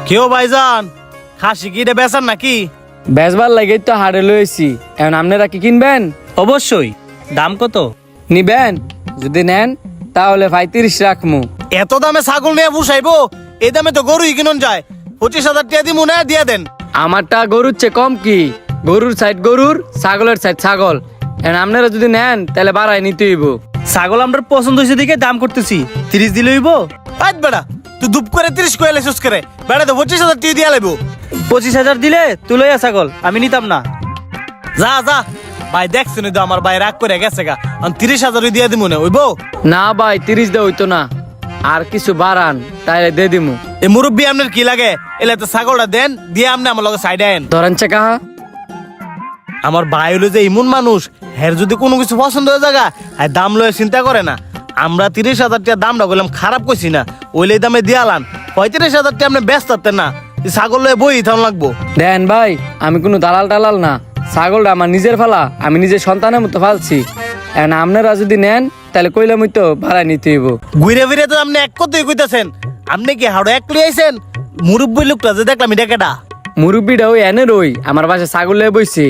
কেউ ভাইজান খাসি কি এটা বেচার নাকি? বেচবার লাগে তো হাড়ে লইছি। এখন আপনারা কি কিনবেন? অবশ্যই। দাম কত? নিবেন? যদি নেন তাহলে 35 রাখমু। এত দামে ছাগল নিয়ে পুষাইবো? এই দামে তো গরুই কিনন যায়। 25,000 টাকা দিমু না, দিয়ে দেন। আমারটা গরুর চেয়ে কম কি? গরুর সাইড গরুর, ছাগলের সাইড ছাগল। এখন আপনারা যদি নেন তাহলে বাড়াই নিতে হইব। ছাগল আমরা পছন্দ হয়েছে দিকে দাম করতেছি। 30 দিলে হইব? আজ বেড়া তুই দুপ করে 30 কয়ে লেসুস করে বেড়া তো 25,000 টাকা দিয়ে লাগবো। 25,000 দিলে তুই লইয়া ছাগল, আমি নিতাম না। যা যা ভাই, দেখছেন তো আমার ভাই রাগ করে গেছে গা। 30,000 দিয়ে দিমু না হইব? না ভাই 30 দে হইতো না, আর কিছু বাড়ান তাইলে দিয়ে দিমু। এই মুরব্বী আপনার কি লাগে? এলে তো ছাগলটা দেন, দিয়ে আপনি আমার লগে সাইডে আইন। ধরেন চেকা। আমার ভাই হলো যে ইমন মানুষ, হের যদি কোনো কিছু পছন্দ হয়ে জায়গা আর দাম লয়ে চিন্তা করে না। আমরা 30,000 টাকা দামটা বললাম, খারাপ কইছি না, ওইলে দামে দিয়ালান। 35,000 টাকা আপনি ব্যস্ত থাকতেন না, ছাগল লয়ে বই থাম লাগবো। দেন ভাই, আমি কোনো দালাল টালাল না, ছাগলটা আমার নিজের ফালা, আমি নিজের সন্তানের মতো ফালছি। এখন আপনারা যদি নেন তাহলে কইলাম তো ভাড়া নিতে হইব। ঘুরে ফিরে তো আপনি এক কথাই কইতাছেন। আপনি কি হাড়ো এক লই আইছেন? মুরব্বী লোকটা যে দেখলাম এটা কেডা? মুরব্বিটা ওই এনে রই আমার বাসায় ছাগল লয়ে বইছি,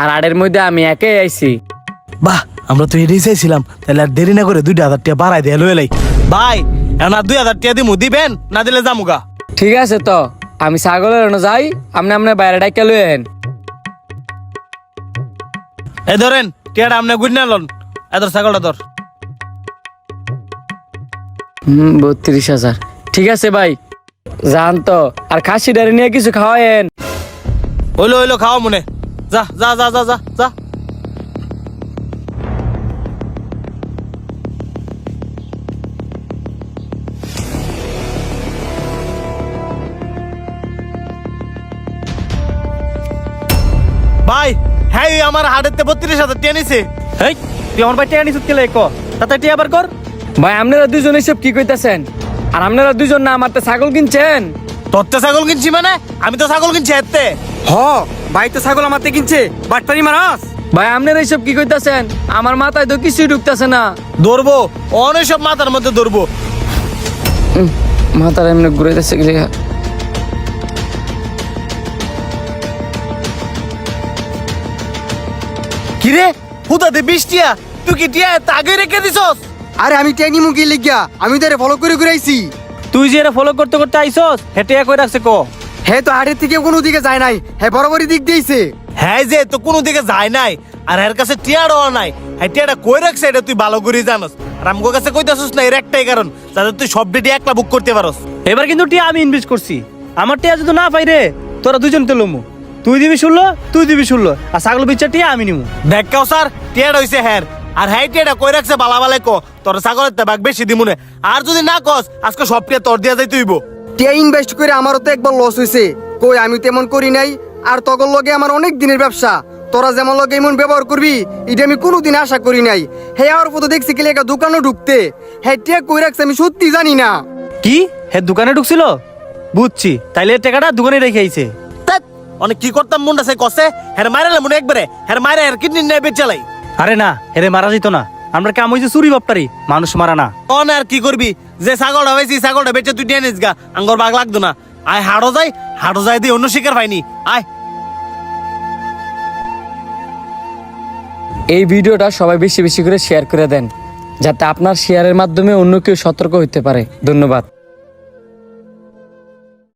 আর আড়ের মধ্যে আমি একাই আইছি। বাহ, আমরা তো এটাই চাইছিলাম। তাহলে আর দেরি না করে 2,000 টাকা বাড়াই দিয়ে লয়ে লাই। ভাই এখন আর 2,000 টাকা দিমু, দিবেন না দিলে যামুগা। ঠিক আছে তো, আমি ছাগলের এনে যাই, আপনি আপনার বাইরে ডাইকা লইয়েন। এই ধরেন টিয়াটা আপনি গুড নালন, এদর ছাগলটা ধর। 32,000। ঠিক আছে ভাই, যান তো। আর খাসি ডারে নিয়ে কিছু খাওয়ায়েন। হইলো হইলো, খাওয়া মনে। যা যা যা যা যা যা। ভাই হ্যাঁ, আমার হাটেতে 32,000 টাকা নিছে। হেই, তুই আমার ভাই টাকা নিছিস কেলে ক? তাতে টিয়া আবার কর। ভাই আপনারা দুজন এসব কি কইতাছেন? আর আপনারা দুজন না আমার তো ছাগল কিনছেন। তোরতে ছাগল কিনছি মানে? আমি তো ছাগল কিনছি এতে। হ, ভাই তো ছাগল আমাতে কিনছে, বাটপারি মারাস। ভাই আপনারা এইসব কি কইতাছেন? আমার মাথায় তো কিছুই ঢুকতেছে না। ধরবো অনেক সব মাথার মধ্যে ধরবো। মাথার এমনি ঘুরাইতেছে গেলে। কিরে হুদাতে 20 টিয়া? তুই কি টিয়া আগে রেখে দিছস? আরে আমি টেনি মুখে লিখিয়া আমি তারে ফলো করে ঘুরাইছি। তুই যে এরা ফলো করতে করতে আইছস, হেটে কই রাখছে ক? হে তো হাটের থেকে কোনো দিকে যায় নাই, হে বরাবরই দিক দিয়েছে। হ্যাঁ যে তো কোনো দিকে যায় নাই, আর এর কাছে টিয়ারও নাই। হ্যাঁ টিয়াটা কই রাখছে এটা তুই ভালো করে জানোস। আর আমগো কাছে কইতাছস না, এর একটাই কারণ, যাতে তুই সব ডেটি একলা বুক করতে পারস। এবার কিন্তু টিয়া আমি ইনভেস্ট করছি। আমার টিয়া যদি না পাই রে, তোরা দুজন তো লমু। তুই দিবি 16, তুই দিবি 16, আর ছাগল বিচ্ছা টিয়া আমি নিমু। দেখ কাও স্যার, টিয়াটা হইছে হ্যার। আর হ্যাঁ টিয়াটা কই রাখছে বালা বালাই ক, তোর ছাগলের তে ভাগ বেশি দিমুনে। আর যদি না কস, আজকে সব টিয়া তোর দিয়া যাই তুইব। টিয়া ইনভেস্ট করে আমারও তো একবার লস হয়েছে। কই আমি তেমন করি নাই। আর তগর লগে আমার অনেক দিনের ব্যবসা, তোরা যেমন লগে এমন ব্যবহার করবি এটা আমি কোনোদিন আশা করি নাই। হে আর পথে দেখছি কি একটা দোকানও ঢুকতে, হ্যাঁ টিয়া কই রাখছে আমি সত্যি জানি না। কি হে দোকানে ঢুকছিল? বুঝছি, তাইলে এর টাকাটা দোকানে রেখে আইছে। ধ্যাৎ, অনেক কি করতাম মনটা সে কসে। হ্যাঁ মাইরালে মনে একবারে, হ্যাঁ মাইরা এর কিডনি নিয়ে বেচালাই। আরে না, হেরে মারা যেত না। আমরা কাম হইছে চুরি বাপটারি, মানুষ মারা না। অন আর কি করবি? যে ছাগলটা হয়েছি ছাগলটা বেচে তুই টিয়া নিস গা, আঙ্গর বাঘ লাগতো না। আয় হাড়ো যাই দিয়ে অন্য শিকার পাইনি। আয় এই ভিডিওটা সবাই বেশি বেশি করে শেয়ার করে দেন, যাতে আপনার শেয়ারের মাধ্যমে অন্য কেউ সতর্ক হতে পারে। ধন্যবাদ।